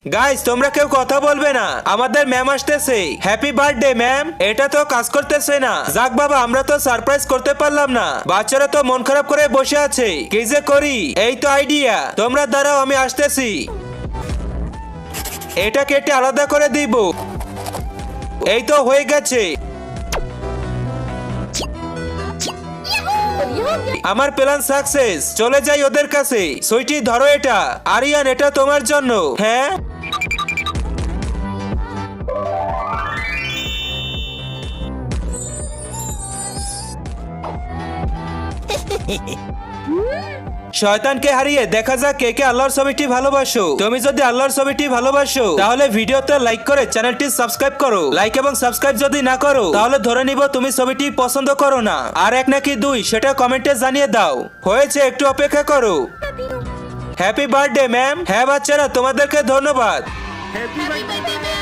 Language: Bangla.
গাইস তোমরা কেউ কথা বলবে না, আমাদের ম্যাম আসতেছে। Happy birthday ma'am. এটা তো কাজ করতেছে না। যাক বাবা, আমরা তো সারপ্রাইজ করতে পারলাম না। বাচ্চারা তো মন খারাপ করে বসে আছে, কি যে করি। এই তো আইডিয়া, তোমরা দাঁড়াও আমি আসতেছি। এটা কেটে আলাদা করে দিব। এই তো হয়ে গেছে। আমার প্ল্যান সাকসেস। চলে যাই ওদের কাছে। সুইটি ধরো এটা। আরিয়ান এটা তোমার জন্য। হ্যাঁ শয়তানকে হারিয়ে দেখা যাক কে কে আল্লাহর ছবিটি ভালোবাসো। তুমি যদি আল্লাহর ছবিটি ভালোবাসো তাহলে ভিডিওতে লাইক করে চ্যানেলটি সাবস্ক্রাইব করো। লাইক এবং সাবস্ক্রাইব যদি না করো তাহলে ধরে নিব তুমি ছবিটি পছন্দ করো না। আর এক নাকি দুই সেটা কমেন্টে জানিয়ে দাও। হয়েছে, একটু অপেক্ষা করো। Happy birthday ma'am. হ্যাঁ বাচ্চারা, তোমাদেরকে ধন্যবাদ। Happy birthday, ma'am.